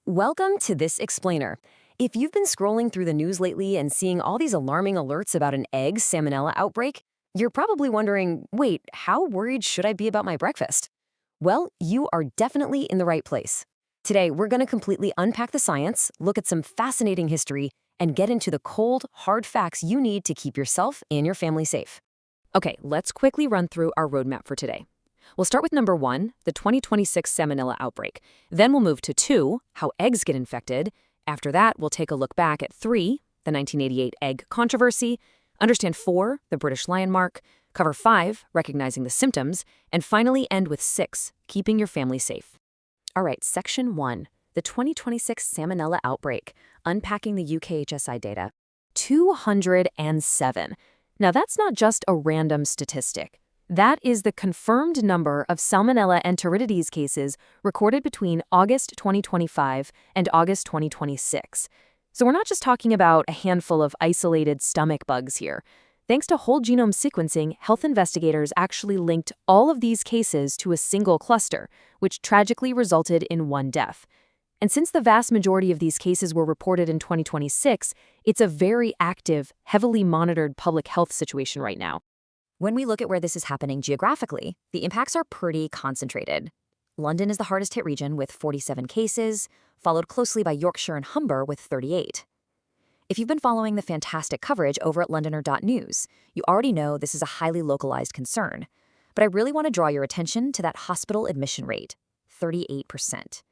Welcome to This Explainer. If you've been scrolling through the news lately and seeing all these alarming alerts about an egg salmonella outbreak, you're probably wondering, wait, how worried should I be about my breakfast? Well, you are definitely in the right place. Today, we're going to completely unpack the science, look at some fascinating history, and get into the cold, hard facts you need to keep yourself and your family safe. Okay, let's quickly run through our roadmap for today. We'll start with number 1, the 2026 Salmonella outbreak. Then we'll move to 2, how eggs get infected. After that, we'll take a look back at 3, the 1988 egg controversy, understand 4, the British lion mark, cover 5, recognizing the symptoms, and finally end with 6, keeping your family safe. All right, section 1, the 2026 Salmonella outbreak, unpacking the UKHSI data. 207. Now that's not just a random statistic. That is the confirmed number of Salmonella Enteritidis cases recorded between August 2025 and August 2026. So we're not just talking about a handful of isolated stomach bugs here. Thanks to whole genome sequencing, health investigators actually linked all of these cases to a single cluster, which tragically resulted in 1 death. And since the vast majority of these cases were reported in 2026, it's a very active, heavily monitored public health situation right now. When we look at where this is happening geographically, the impacts are pretty concentrated. London is the hardest hit region with 47 cases, followed closely by Yorkshire and Humber with 38. If you've been following the fantastic coverage over at Londoner.news, you already know this is a highly localized concern. But I really want to draw your attention to that hospital admission rate, 38%.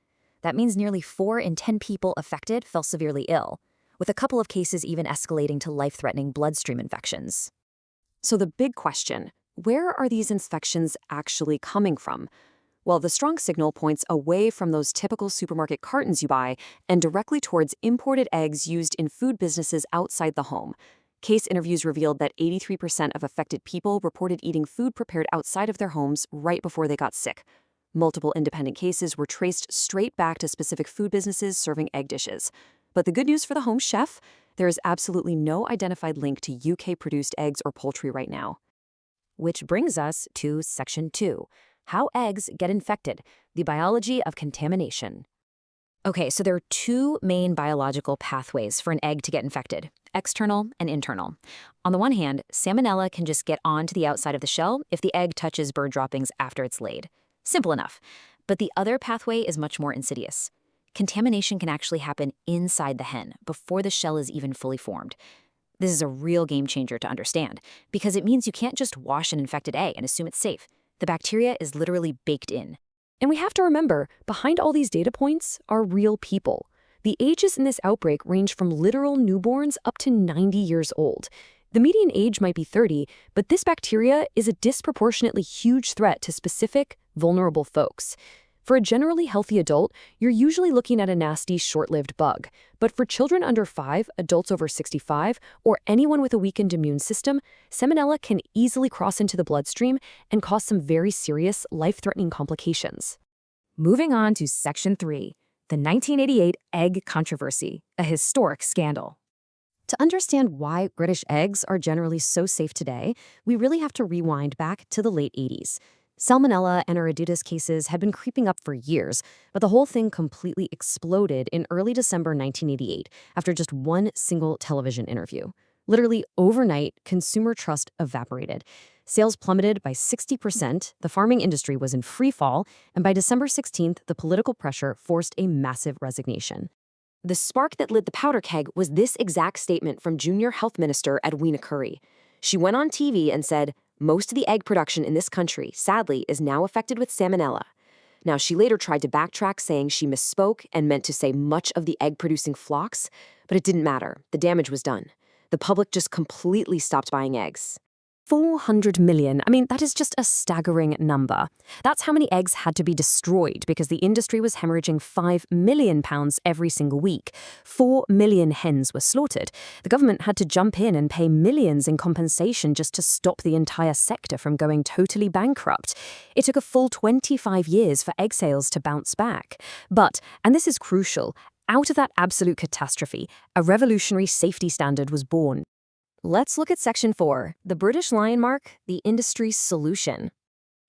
That means nearly 4 in 10 people affected fell severely ill, with a couple of cases even escalating to life-threatening bloodstream infections. So the big question, where are these infections actually coming from? Well, the strong signal points away from those typical supermarket cartons you buy and directly towards imported eggs used in food businesses outside the home. Case interviews revealed that 83% of affected people reported eating food prepared outside of their homes right before they got sick. Multiple independent cases were traced straight back to specific food businesses serving egg dishes. But the good news for the home chef? There is absolutely no identified link to UK-produced eggs or poultry right now. Which brings us to Section 2, how eggs get infected, the biology of contamination. Okay, so there are 2 main biological pathways for an egg to get infected, external and internal. On the one hand, Salmonella can just get onto the outside of the shell if the egg touches bird droppings after it's laid. Simple enough. But the other pathway is much more insidious. Contamination can actually happen inside the hen before the shell is even fully formed. This is a real game changer to understand because it means you can't just wash an infected egg and assume it's safe. The bacteria is literally baked in. And we have to remember, behind all these data points are real people. The ages in this outbreak range from literal newborns up to 90 years old. The median age might be 30, but this bacteria is a disproportionately huge threat to specific, vulnerable folks. For a generally healthy adult, you're usually looking at a nasty, short-lived bug. But for children under 5, adults over 65, or anyone with a weakened immune system, Salmonella can easily cross into the bloodstream and cause some very serious, life-threatening complications. Moving on to Section 3, the 1988 egg controversy, a historic scandal. To understand why British eggs are generally so safe today, we really have to rewind back to the late 80s. Salmonella Enteritidis cases had been creeping up for years, but the whole thing completely exploded in early December 1988 after just one single television interview. Literally overnight, consumer trust evaporated. Sales plummeted by 60%, the farming industry was in free fall, and by December 16th, the political pressure forced a massive resignation. The spark that lit the powder keg was this exact statement from Junior Health Minister Edwina Currie. She went on TV and said, "Most of the egg production in this country, sadly, is now affected with Salmonella." Now, she later tried to backtrack, saying she misspoke and meant to say much of the egg-producing flocks, but it didn't matter. The damage was done. The public just completely stopped buying eggs. 400 million. I mean, that is just a staggering number. That's how many eggs had to be destroyed because the industry was hemorrhaging £5 million every single week. 4 million hens were slaughtered. The government had to jump in and pay millions in compensation just to stop the entire sector from going totally bankrupt. It took a full 25 years for egg sales to bounce back. But, and this is crucial, out of that absolute catastrophe, a revolutionary safety standard was born. Let's look at Section 4, the British lion mark, the industry's solution.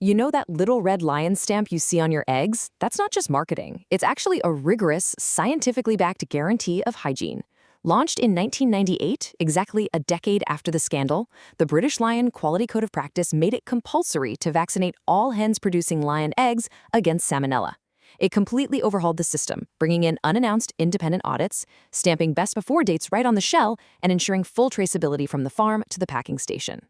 You know that little red lion stamp you see on your eggs? That's not just marketing. It's actually a rigorous, scientifically backed guarantee of hygiene. Launched in 1998, exactly a decade after the scandal, the British Lion Quality Code of Practice made it compulsory to vaccinate all hens producing lion eggs against Salmonella. It completely overhauled the system, bringing in unannounced independent audits, stamping best before dates right on the shell, and ensuring full traceability from the farm to the packing station.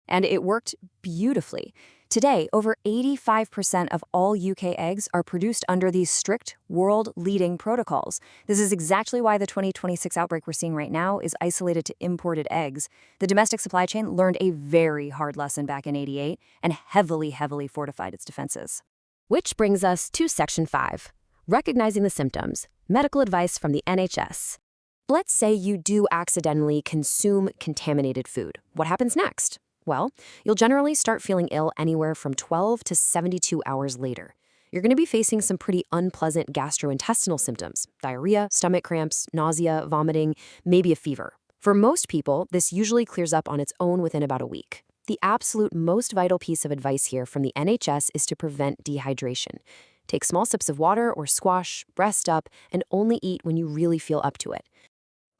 And it worked beautifully. Today, over 85% of all UK eggs are produced under these strict, world-leading protocols. This is exactly why the 2026 outbreak we're seeing right now is isolated to imported eggs. The domestic supply chain learned a very hard lesson back in '88 and heavily fortified its defenses. Which brings us to Section 5, recognizing the symptoms, medical advice from the NHS. Let's say you do accidentally consume contaminated food. What happens next? Well, you'll generally start feeling ill anywhere from 12 to 72 hours later. You're going to be facing some pretty unpleasant gastrointestinal symptoms: diarrhea, stomach cramps, nausea, vomiting, maybe a fever. For most people, this usually clears up on its own within about a week. The absolute most vital piece of advice here from the NHS is to prevent dehydration. Take small sips of water or squash, rest up, and only eat when you really feel up to it.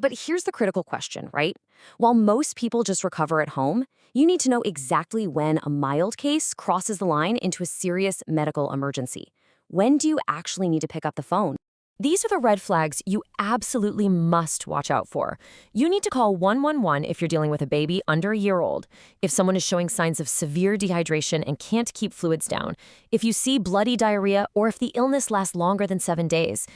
But here's the critical question, right? While most people just recover at home, you need to know exactly when a mild case crosses the line into a serious medical emergency. When do you actually need to pick up the phone? These are the red flags you absolutely must watch out for. You need to call 111 if you're dealing with a baby under a year old, if someone is showing signs of severe dehydration and can't keep fluids down, if you see bloody diarrhea, or if the illness lasts longer than 7 days.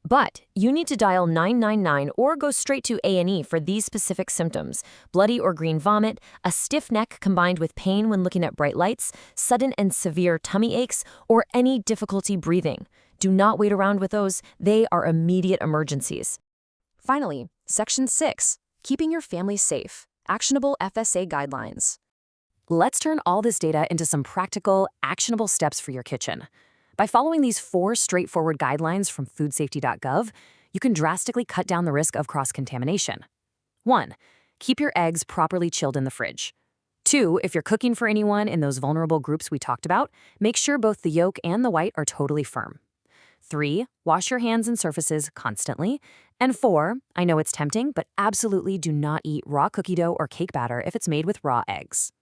But you need to dial 999 or go straight to A&E for these specific symptoms: bloody or green vomit, a stiff neck combined with pain when looking at bright lights, sudden and severe tummy aches, or any difficulty breathing. Do not wait around with those. They are immediate emergencies. Finally, Section 6, keeping your family safe. Actionable FSA guidelines. Let's turn all this data into some practical, actionable steps for your kitchen. By following these 4 straightforward guidelines from foodsafety.gov, you can drastically cut down the risk of cross-contamination. 1. Keep your eggs properly chilled in the fridge. 2. If you're cooking for anyone in those vulnerable groups we talked about, make sure both the yolk and the white are totally firm. 3. Wash your hands and surfaces constantly. And 4. I know it's tempting, but absolutely do not eat raw cookie dough or cake batter if it's made with raw eggs.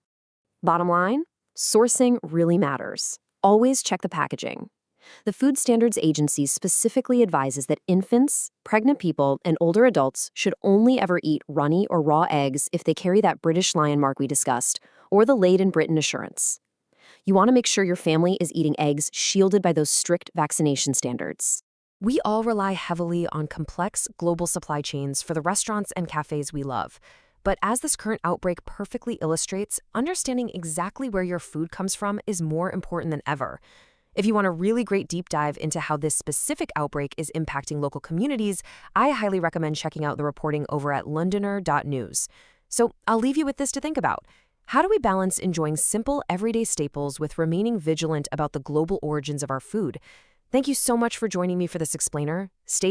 Bottom line, sourcing really matters. Always check the packaging. The Food Standards Agency specifically advises that infants, pregnant people, and older adults should only ever eat runny or raw eggs if they carry that British Lion mark we discussed, or the Laid in Britain assurance. You want to make sure your family is eating eggs shielded by those strict vaccination standards. We all rely heavily on complex global supply chains for the restaurants and cafés we love. But as this current outbreak perfectly illustrates, understanding exactly where your food comes from is more important than ever. If you want a really great deep dive into how this specific outbreak is impacting local communities, I highly recommend checking out the reporting over at londoner.news. So I'll leave you with this to think about. How do we balance enjoying simple, everyday staples with remaining vigilant about the global origins of our food? Thank you so much for joining me for this explainer. Stay